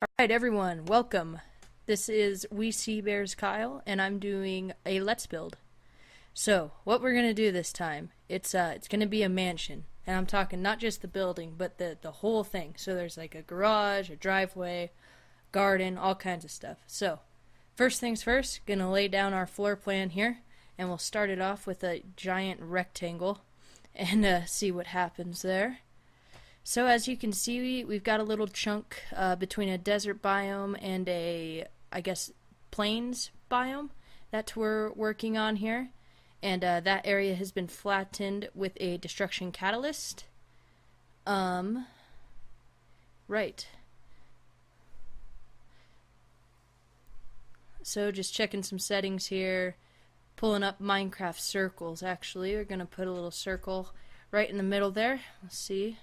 Alright everyone, welcome. This is WeSeaBears Kyle, and I'm doing a Let's Build. So, what we're gonna do this time, it's gonna be a mansion. And I'm talking not just the building, but the whole thing. So there's like a garage, a driveway, garden, all kinds of stuff. So, first things first, gonna lay down our floor plan here, and we'll start it off with a giant rectangle and see what happens there. So as you can see, we've got a little chunk between a desert biome and I guess, plains biome that we're working on here. And that area has been flattened with a destruction catalyst. Right. So just checking some settings here. Pulling up Minecraft circles, actually. We're going to put a little circle right in the middle there. Let's see.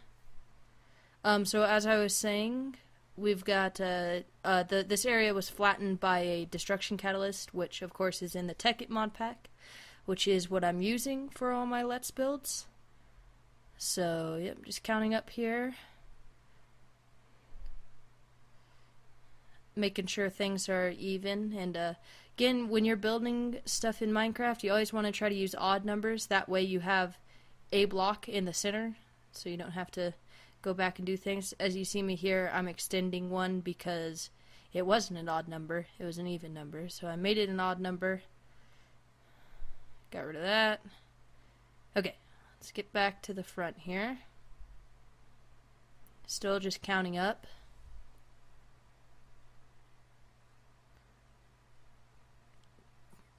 So as I was saying, we've got this area was flattened by a destruction catalyst, which of course is in the Tech mod pack, which is what I'm using for all my Let's builds. So yep, just counting up here, making sure things are even. And again, when you're building stuff in Minecraft, you always want to try to use odd numbers. That way you have a block in the center, so you don't have to go back and do things. As you see me here, I'm extending one because it wasn't an odd number, it was an even number. So I made it an odd number. Got rid of that. Okay, let's get back to the front here. Still just counting up.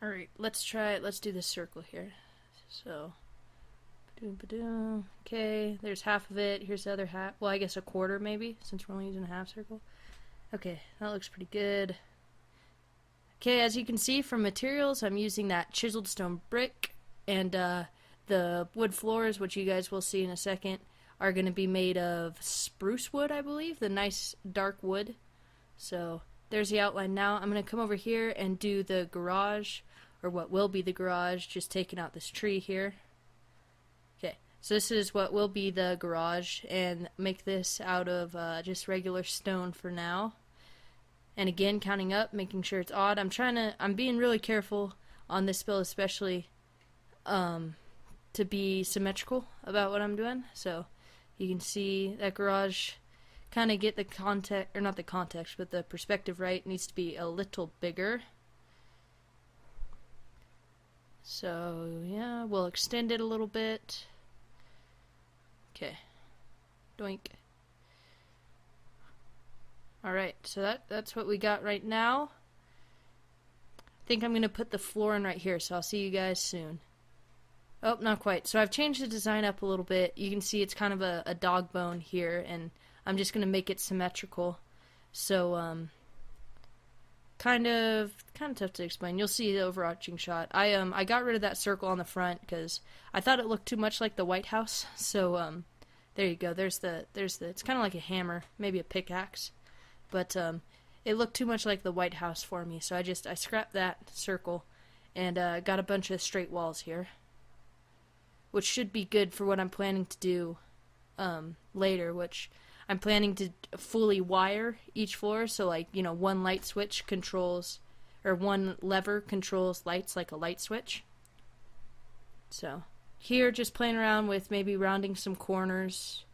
Alright, let's do this circle here. So okay, there's half of it. Here's the other half. Well, I guess a quarter maybe, since we're only using a half circle. Okay, that looks pretty good. Okay, as you can see from materials, I'm using that chiseled stone brick, and the wood floors, which you guys will see in a second, are going to be made of spruce wood, I believe, the nice dark wood. So there's the outline now. I'm going to come over here and do the garage, or what will be the garage, just taking out this tree here. So this is what will be the garage, and make this out of just regular stone for now. And again, counting up, making sure it's odd. I'm being really careful on this build, especially to be symmetrical about what I'm doing. So you can see that garage, kind of get the context, or not the context, but the perspective right. It needs to be a little bigger. So yeah, we'll extend it a little bit. Okay. Doink. Alright, so that's what we got right now. I think I'm going to put the floor in right here, so I'll see you guys soon. Oh, not quite. So I've changed the design up a little bit. You can see it's kind of a dog bone here, and I'm just going to make it symmetrical. So, kind of tough to explain. You'll see the overarching shot. I got rid of that circle on the front because I thought it looked too much like the White House. So there you go. There's the it's kind of like a hammer, maybe a pickaxe, but it looked too much like the White House for me. So I scrapped that circle and got a bunch of straight walls here, which should be good for what I'm planning to do later, which I'm planning to fully wire each floor, so like, you know, one light switch controls, or one lever controls lights like a light switch. So here, just playing around with maybe rounding some corners.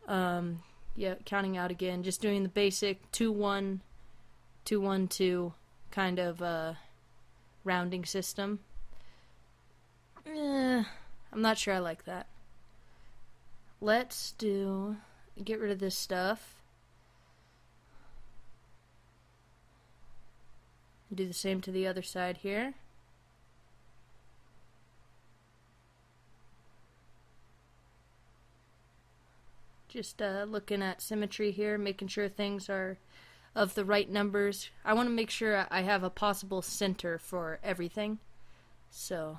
Yeah, counting out again, just doing the basic 2-1, 2-1-2 kind of rounding system. I'm not sure I like that. Let's get rid of this stuff. Do the same to the other side here. Just looking at symmetry here, making sure things are of the right numbers. I want to make sure I have a possible center for everything. So,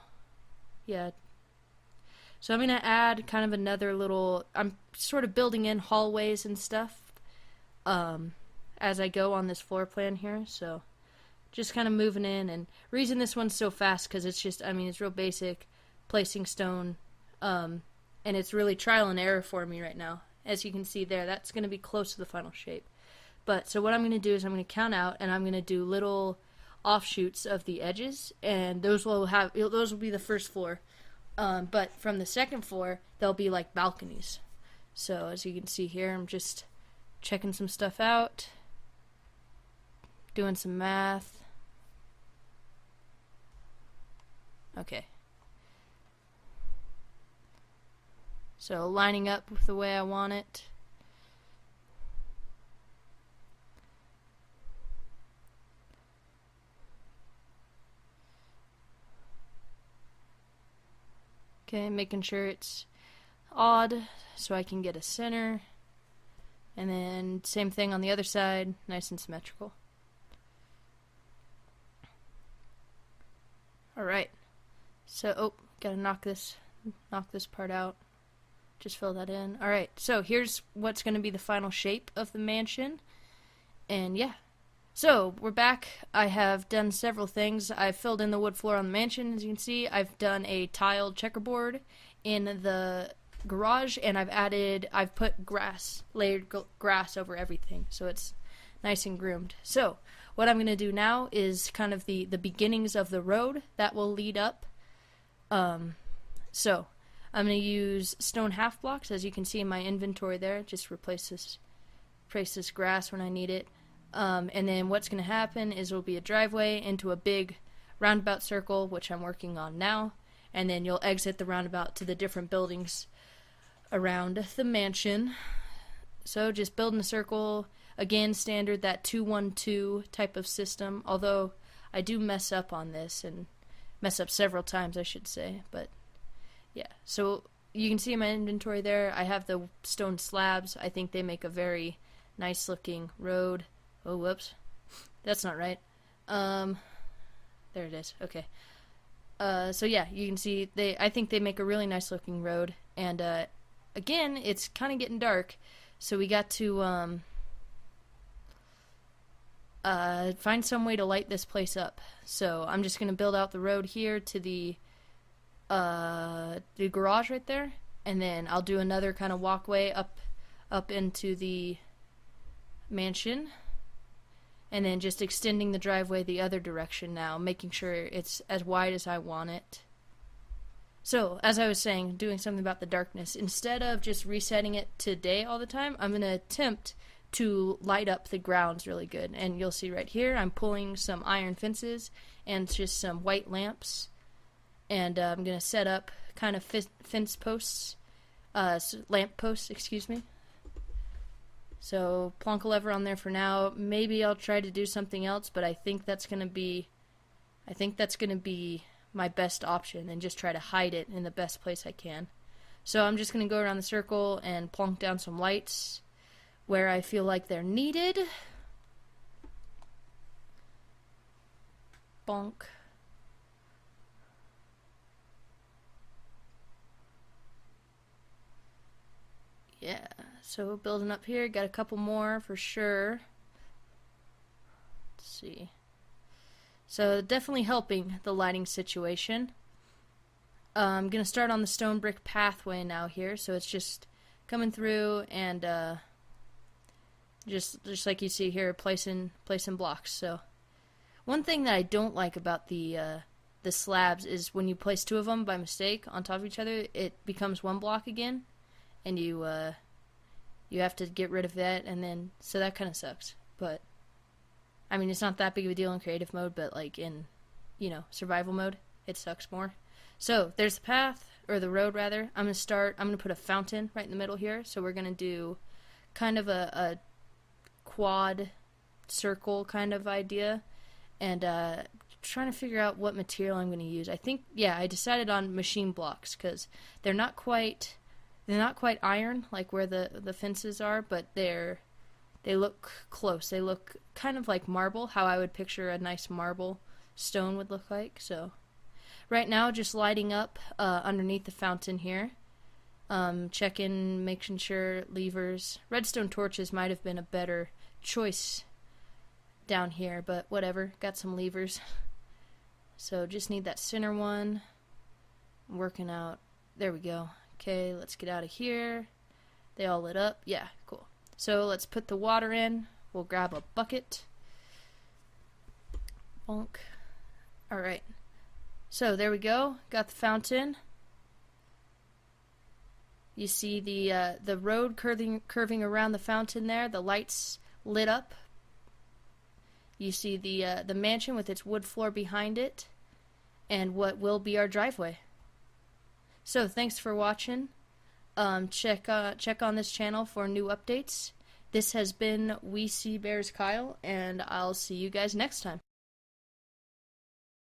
yeah. So I'm going to add kind of another little, I'm sort of building in hallways and stuff as I go on this floor plan here. So just kind of moving in, and reason this one's so fast because it's just, I mean, it's real basic, placing stone, and it's really trial and error for me right now. As you can see there, that's going to be close to the final shape. But so what I'm going to do is I'm going to count out, and I'm going to do little offshoots of the edges, and those will be the first floor. But from the second floor, there'll be like balconies. So as you can see here, I'm just checking some stuff out, doing some math. Okay. So lining up with the way I want it. Okay, making sure it's odd so I can get a center. And then same thing on the other side, nice and symmetrical. Alright. So, gotta knock this part out. Just fill that in. Alright, so here's what's gonna be the final shape of the mansion. And yeah. So, we're back. I have done several things. I've filled in the wood floor on the mansion, as you can see. I've done a tiled checkerboard in the garage, and I've put layered grass over everything, so it's nice and groomed. So, what I'm going to do now is kind of the beginnings of the road that will lead up. So, I'm going to use stone half blocks, as you can see in my inventory there. Just replace this grass when I need it. And then what's going to happen is it'll be a driveway into a big roundabout circle, which I'm working on now, and then you'll exit the roundabout to the different buildings around the mansion. So just building a circle, again standard that 2-1-2 type of system, although I do mess up on this, and mess up several times I should say, but yeah. So you can see in my inventory there I have the stone slabs. I think they make a very nice looking road. Oh, whoops. That's not right. There it is. Okay. So yeah, you can see I think they make a really nice looking road, and again, it's kind of getting dark, so we got to find some way to light this place up. So I'm just going to build out the road here to the garage right there, and then I'll do another kind of walkway up into the mansion. And then just extending the driveway the other direction now, making sure it's as wide as I want it. So, as I was saying, doing something about the darkness. Instead of just resetting it to day all the time, I'm going to attempt to light up the grounds really good. And you'll see right here, I'm pulling some iron fences and just some white lamps. And I'm going to set up kind of fence posts, lamp posts, excuse me. So, plonk a lever on there for now. Maybe I'll try to do something else, but I think that's going to be my best option, and just try to hide it in the best place I can. So, I'm just going to go around the circle and plonk down some lights where I feel like they're needed. Bonk. Yeah, so building up here, got a couple more for sure. Let's see. So definitely helping the lighting situation. I'm going to start on the stone brick pathway now here, so it's just coming through and just like you see here, placing blocks. So one thing that I don't like about the slabs is when you place two of them by mistake on top of each other, it becomes one block again. And you have to get rid of that, and then, so that kind of sucks. But, I mean, it's not that big of a deal in creative mode, but, like, in, survival mode, it sucks more. So, there's the path, or the road, rather. I'm going to put a fountain right in the middle here, so we're going to do kind of a quad circle kind of idea, and trying to figure out what material I'm going to use. I think, I decided on machine blocks, because they're not quite iron, like where the fences are, but they look close. They look kind of like marble, how I would picture a nice marble stone would look like. So right now, just lighting up underneath the fountain here. Checking, making sure levers. Redstone torches might have been a better choice down here, but whatever. Got some levers. So just need that center one. I'm working out. There we go. Okay, let's get out of here. They all lit up. Yeah, cool. So let's put the water in. We'll grab a bucket. Bonk. Alright. So there we go. Got the fountain. You see the road curving around the fountain there. The lights lit up. You see the mansion with its wood floor behind it, and what will be our driveway. So thanks for watching. Check on this channel for new updates. This has been WeSeaBears Kyle, and I'll see you guys next time.